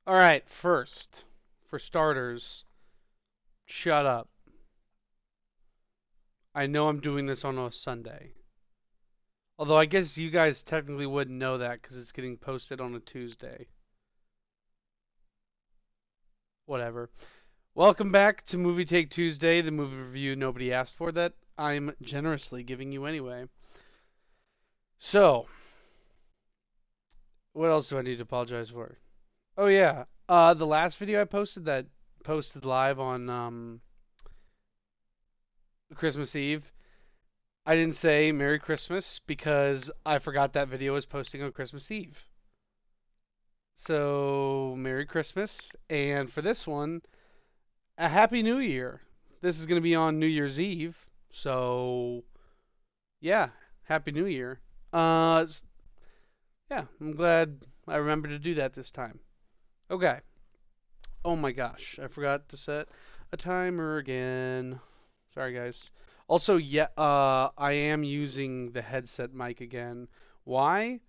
All right, first, for starters, shut up. I know I'm doing this on a Sunday. Although I guess you guys technically wouldn't know that because it's getting posted on a Tuesday. Whatever. Welcome back to Movie Take Tuesday, the movie review nobody asked for that I'm generously giving you anyway. So, what else do I need to apologize for? Oh yeah, the last video I posted live on Christmas Eve. I didn't say Merry Christmas because I forgot that video was posting on Christmas Eve. So, Merry Christmas. And for this one, a Happy New Year. This is going to be on New Year's Eve. So, yeah, Happy New Year. Uh, yeah, I'm glad I remembered to do that this time. Okay. Oh my gosh, I forgot to set a timer again. Sorry, guys. Also, yeah, I am using the headset mic again. Why?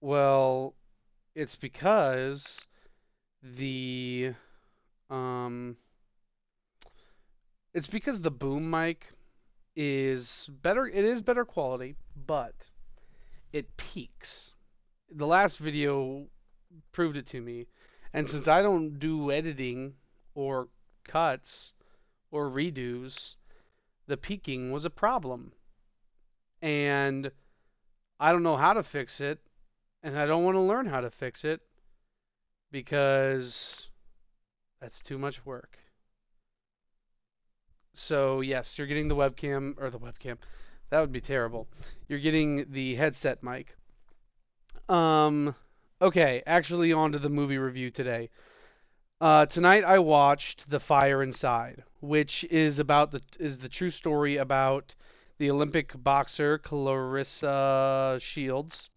Well, it's because the um it's because the boom mic is better. It is better quality, but it peaks. The last video proved it to me. And since I don't do editing or cuts or redos, the peaking was a problem. And I don't know how to fix it, and I don't want to learn how to fix it because that's too much work. So, yes, you're getting the webcam, or the webcam. That would be terrible. You're getting the headset mic. Um, okay, actually, on to the movie review today. Tonight I watched The Fire Inside, which is the true story about the Olympic boxer Clarissa Shields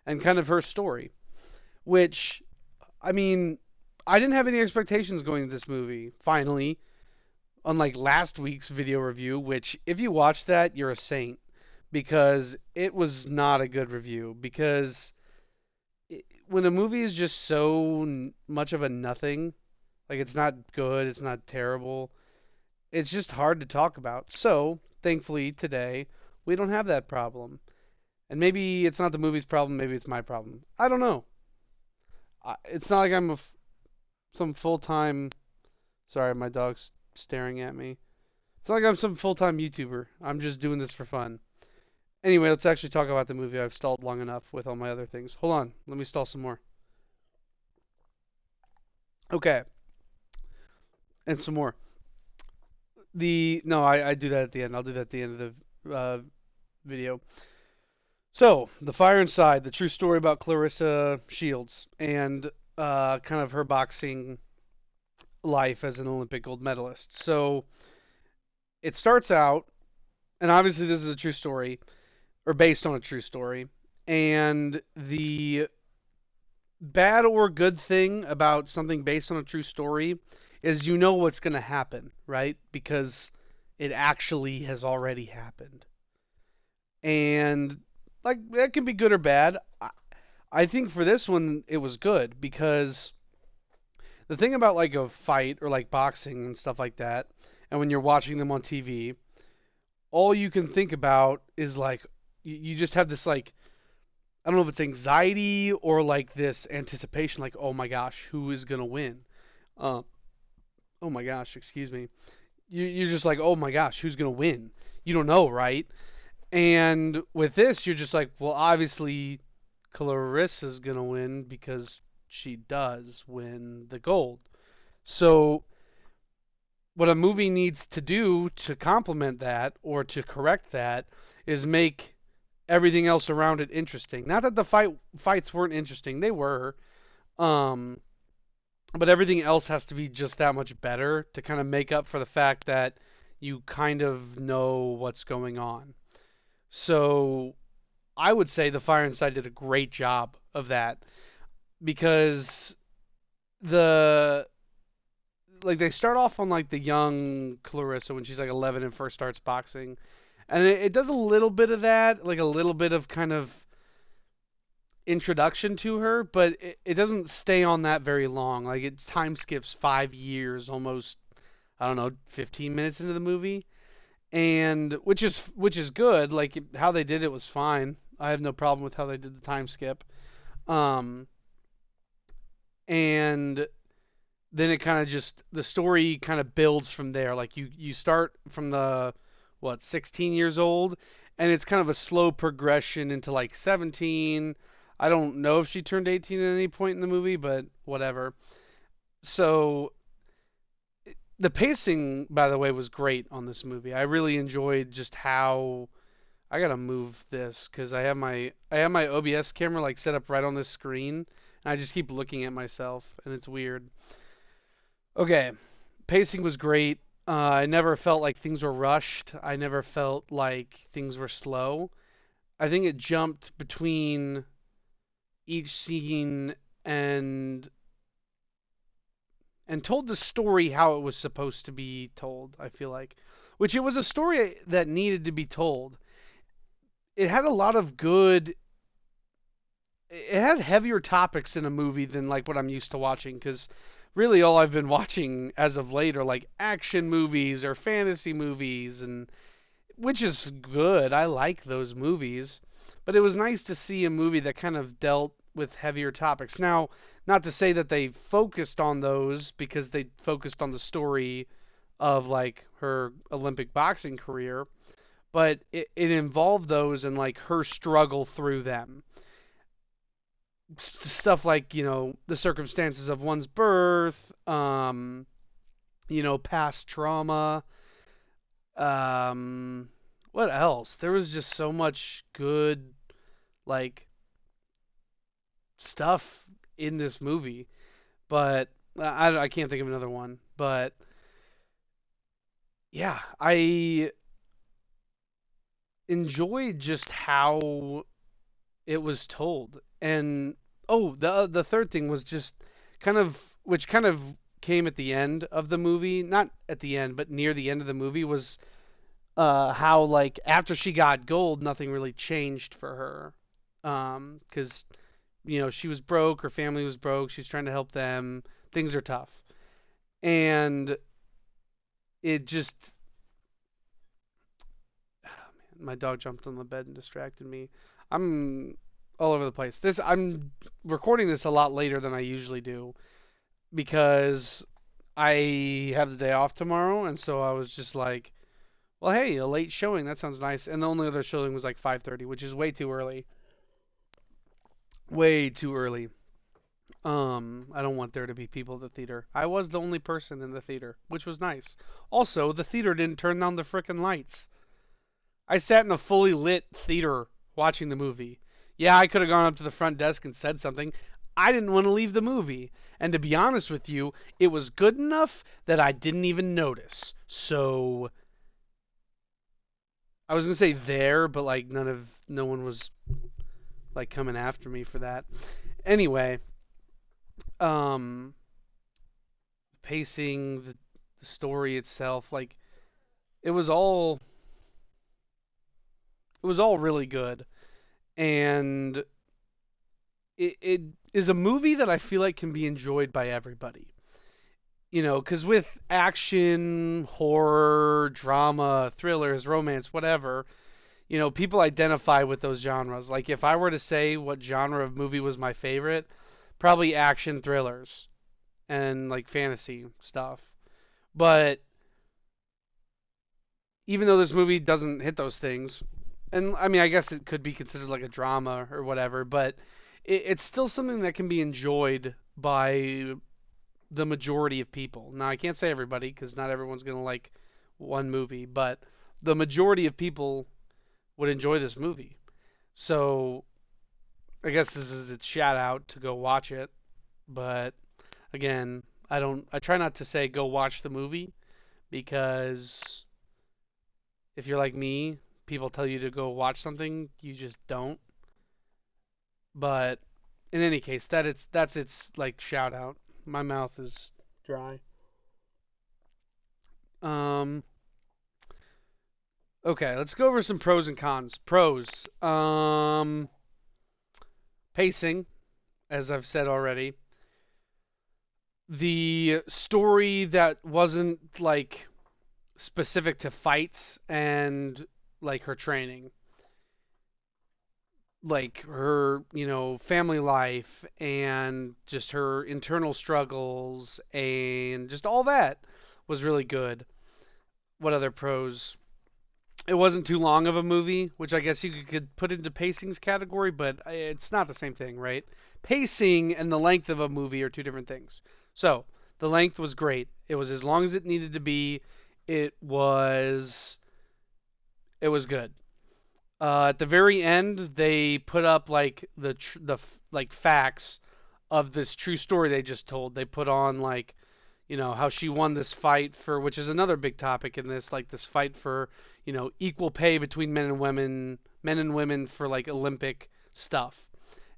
and kind of her story. Which, I mean, I didn't have any expectations going to this movie. Finally, unlike last week's video review, which if you watch that, you're a saint because it was not a good review. Because when a movie is just so much of a nothing, like it's not good, it's not terrible, it's just hard to talk about. So, thankfully, today we don't have that problem. And maybe it's not the movie's problem, maybe it's my problem. I don't know. It's not like some full time. Sorry, my dog's staring at me. It's not like I'm some full time YouTuber. I'm just doing this for fun. Anyway, let's actually talk about the movie. I've stalled long enough with all my other things. Hold on, let me stall some more. Okay, and some more. The no, I do that at the end. I'll do that at the end of the video. So, The Fire Inside, the true story about Clarissa Shields and kind of her boxing life as an Olympic gold medalist. So, it starts out, and obviously this is a true story, or based on a true story. And the bad or good thing about something based on a true story is you know what's going to happen, right? Because it actually has already happened. And like that can be good or bad. I think for this one it was good because the thing about like a fight or like boxing and stuff like that, and when you're watching them on TV, all you can think about is like you just have this like I don't know if it's anxiety or like this anticipation, like oh my gosh, who is gonna win? Uh, oh my gosh, excuse me. You're just like oh my gosh, who's gonna win? You don't know, right? And with this, you're just like, well, obviously Clarissa's gonna win because she does win the gold. So what a movie needs to do to complement that or to correct that is make everything else around it interesting. Not that the fights weren't interesting, they were. Um, but everything else has to be just that much better to kind of make up for the fact that you kind of know what's going on. So I would say The Fire Inside did a great job of that because the like they start off on like the young Clarissa when she's like 11 and first starts boxing, and it does a little bit of that, like a little bit of kind of introduction to her, but it doesn't stay on that very long. Like it time skips 5 years, almost I don't know, 15 minutes into the movie, and which is good. Like how they did it was fine. I have no problem with how they did the time skip. Um, and then it kind of just the story kind of builds from there. Like you start from the 16 years old, and it's kind of a slow progression into like 17. I don't know if she turned 18 at any point in the movie, but whatever. So the pacing, by the way, was great on this movie. I really enjoyed just how I gotta move this because I have my OBS camera like set up right on this screen, and I just keep looking at myself, and it's weird. Okay, pacing was great. I never felt like things were rushed. I never felt like things were slow. I think it jumped between each scene and and told the story how it was supposed to be told, I feel like. Which it was a story that needed to be told. It had a lot of good it had heavier topics in a movie than like what I'm used to watching cuz really all I've been watching as of late are like action movies or fantasy movies and which is good. I like those movies, but it was nice to see a movie that kind of dealt with heavier topics. Now, not to say that they focused on those because they focused on the story of like her Olympic boxing career, but it involved those and like her struggle through them. Stuff like, the circumstances of one's birth, past trauma, um, what else? There was just so much good like stuff in this movie, but I can't think of another one. But yeah, I enjoyed just how it was told. And oh, the third thing was just kind of came at the end of the movie, not at the end, but near the end of the movie was how like after she got gold, nothing really changed for her. Because she was broke, her family was broke, she's trying to help them. Things are tough, and it just my dog jumped on the bed and distracted me. I'm all over the place. I'm recording this a lot later than I usually do because I have the day off tomorrow, and so I was just like, well, hey, a late showing, that sounds nice. And the only other showing was like 5:30, which is way too early. Way too early. I don't want there to be people at the theater. I was the only person in the theater, which was nice. Also, the theater didn't turn down the frickin' lights. I sat in a fully lit theater watching the movie. Yeah, I could have gone up to the front desk and said something. I didn't want to leave the movie. And to be honest with you, it was good enough that I didn't even notice. So I was gonna say there, but like no one was like coming after me for that. Anyway, um, pacing, the story itself, like it was all it was all really good, and it is a movie that I feel like can be enjoyed by everybody. Because with action, horror, drama, thrillers, romance, whatever, people identify with those genres. Like if I were to say what genre of movie was my favorite, probably action thrillers and like fantasy stuff. But even though this movie doesn't hit those things, and I mean, I guess it could be considered like a drama or whatever, but it's still something that can be enjoyed by the majority of people. Now, I can't say everybody because not everyone's going to like one movie, but the majority of people would enjoy this movie. So, I guess this is its shout out to go watch it, but again, I try not to say go watch the movie because if you're like me, people tell you to go watch something, you just don't. But in any case, that's its like shout out. My mouth is dry. Um okay, let's go over some pros and cons. Pros. Pacing, as I've said already. The story that wasn't like specific to fights and like her training, like her, family life and just her internal struggles and just all that was really good. What other pros? It wasn't too long of a movie, which I guess you could put into pacing's category, but it's not the same thing, right? Pacing and the length of a movie are two different things. So, the length was great. It was as long as it needed to be. It was it was good. At the very end, they put up like like facts of this true story they just told. They put on like how she won this fight for, which is another big topic in this, like this fight for equal pay between men and women for like Olympic stuff,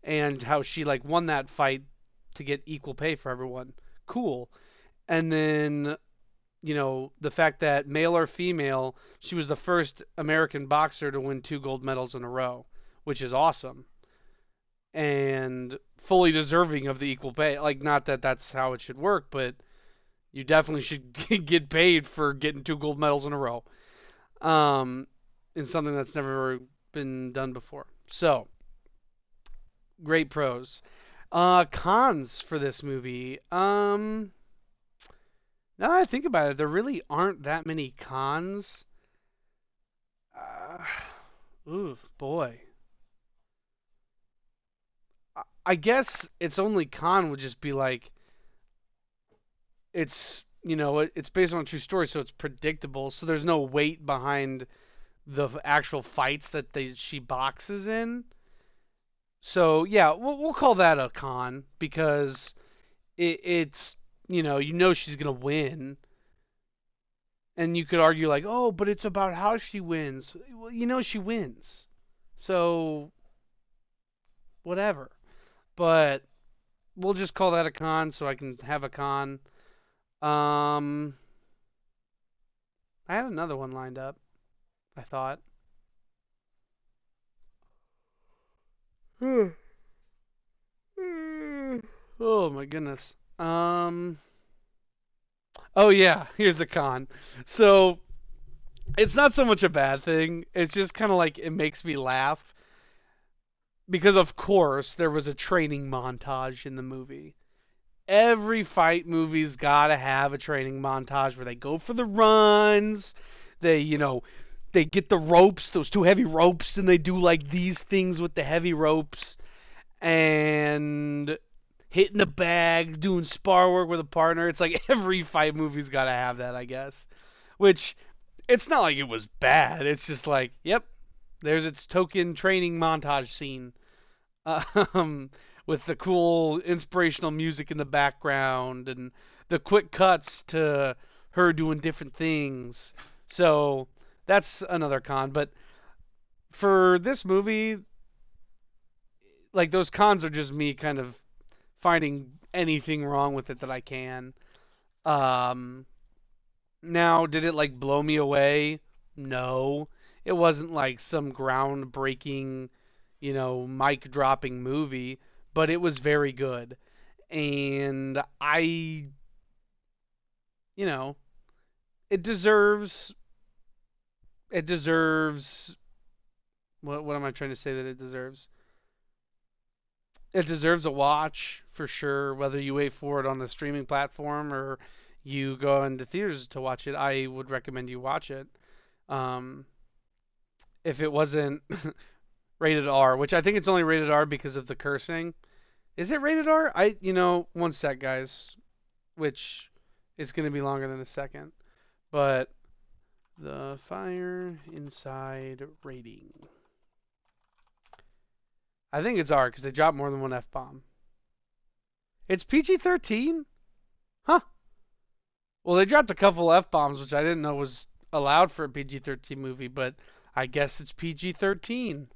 and how she like won that fight to get equal pay for everyone. Cool. And then the fact that male or female, she was the first American boxer to win two gold medals in a row, which is awesome and fully deserving of the equal pay. Like, not that that's how it should work, but you definitely should get paid for getting two gold medals in a row. Um, in something that's never been done before. So, great pros. Cons for this movie. Now that I think about it, there really aren't that many cons. Uh, ooh, boy. I guess its only con would just be like it's based on a true story, so it's predictable. So there's no weight behind the actual fights that she boxes in. So yeah, we'll call that a con because it's she's gonna win, and you could argue like, oh, but it's about how she wins. Well, she wins, so whatever. But we'll just call that a con, so I can have a con. Um, I had another one lined up. I thought. Oh my goodness. Oh yeah, here's a con. So it's not so much a bad thing. It's just kind of like it makes me laugh because of course there was a training montage in the movie. Every fight movie's got to have a training montage where they go for the runs. They get the ropes, those two heavy ropes, and they do like these things with the heavy ropes and hitting the bag, doing spar work with a partner. It's like every fight movie's got to have that, I guess. Which it's not like it was bad. It's just like, yep, there's its token training montage scene. Um, with the cool inspirational music in the background and the quick cuts to her doing different things. So that's another con. But for this movie, like those cons are just me kind of finding anything wrong with it that I can. Um, Now, did it like blow me away? No. It wasn't like some groundbreaking, mic dropping movie, but it was very good. And you know, it deserves it deserves what am I trying to say that it deserves? It deserves a watch for sure, whether you wait for it on the streaming platform or you go into theaters to watch it. I would recommend you watch it. Um, if it wasn't rated R, which I think it's only rated R because of the cursing. Is it rated R? One sec, guys, which is going to be longer than a second. But the Fire Inside rating. I think it's R because they dropped more than one F bomb. It's PG-13? Huh. Well, they dropped a couple F bombs, which I didn't know was allowed for a PG-13 movie, but I guess it's PG-13.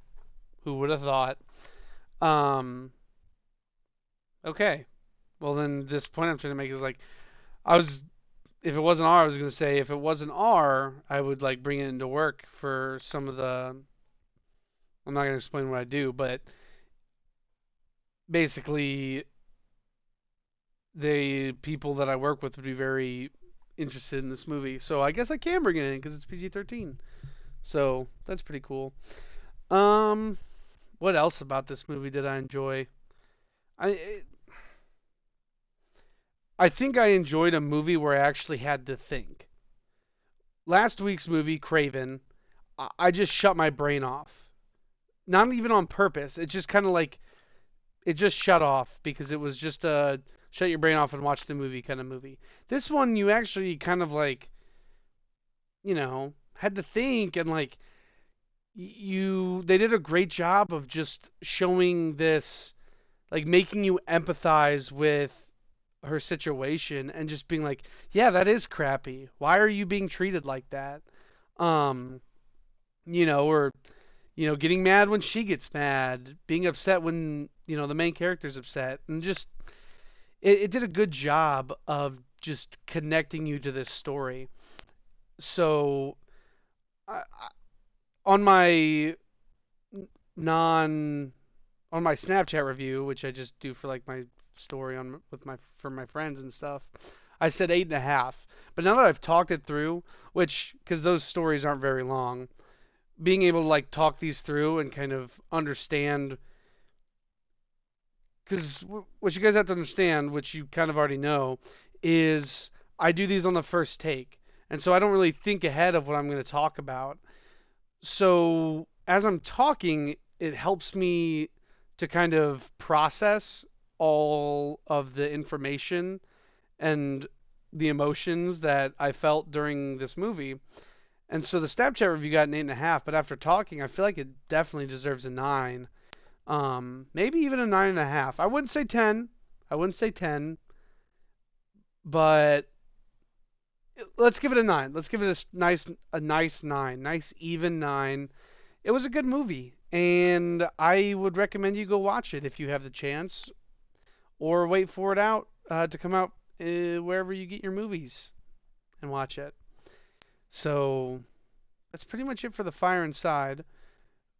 Who would have thought? Um, okay. Well, then this point I'm trying to make is like, I was, if it wasn't R, I was going to say if it wasn't R, I would like bring it into work for some of the, I'm not going to explain what I do, but basically the people that I work with would be very interested in this movie. So I guess I can bring it in because it's PG-13. So that's pretty cool. Um, what else about this movie did I enjoy? I I think I enjoyed a movie where I actually had to think. Last week's movie, Craven, I just shut my brain off. Not even on purpose. It just kind of like it just shut off because it was just a shut your brain off and watch the movie kind of movie. This one you actually kind of like, had to think and like you they did a great job of just showing this, like making you empathize with her situation and just being like, yeah, that is crappy. Why are you being treated like that? Um, or getting mad when she gets mad, being upset when, the main character's upset, and just it did a good job of just connecting you to this story. So, on my non on my Snapchat review, which I just do for like my story on with my for my friends and stuff, I said 8.5. But now that I've talked it through, which because those stories aren't very long, being able to like talk these through and kind of understand, because what you guys have to understand, which you kind of already know, is I do these on the first take, and so I don't really think ahead of what I'm going to talk about. So as I'm talking, it helps me to kind of process all of the information and the emotions that I felt during this movie. And so the Snapchat review got an 8.5, but after talking, I feel like it definitely deserves a 9. Maybe even a 9.5. I wouldn't say 10. I wouldn't say 10, but let's give it a 9. Let's give it a nice 9, nice even 9. It was a good movie, and I would recommend you go watch it if you have the chance, or wait for it out to come out wherever you get your movies and watch it. So that's pretty much it for the Fire Inside.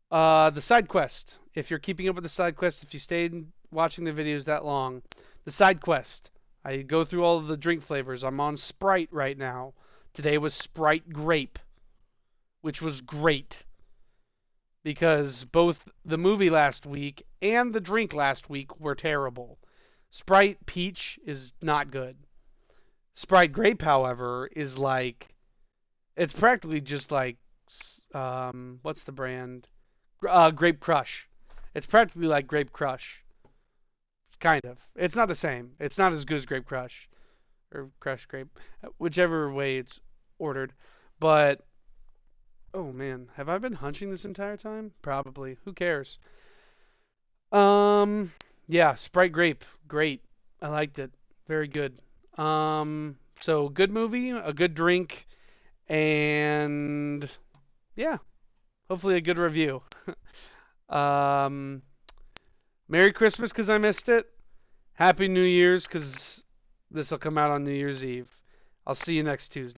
The side quest. If you're keeping up with the side quest, if you stayed watching the videos that long, the side quest. I go through all of the drink flavors. I'm on Sprite right now. Today was Sprite Grape, which was great because both the movie last week and the drink last week were terrible. Sprite Peach is not good. Sprite Grape, however, is like it's practically just like what's the brand? Grape Crush. It's practically like Grape Crush, kind of. It's not the same. It's not as good as Grape Crush or Crush Grape, whichever way it's ordered. But oh man, have I been hunching this entire time? Probably. Who cares? Um, yeah, Sprite Grape, great. I liked it. Very good. So good movie, a good drink, and yeah, hopefully a good review. Um, Merry Christmas because I missed it. Happy New Year's because this will come out on New Year's Eve. I'll see you next Tuesday.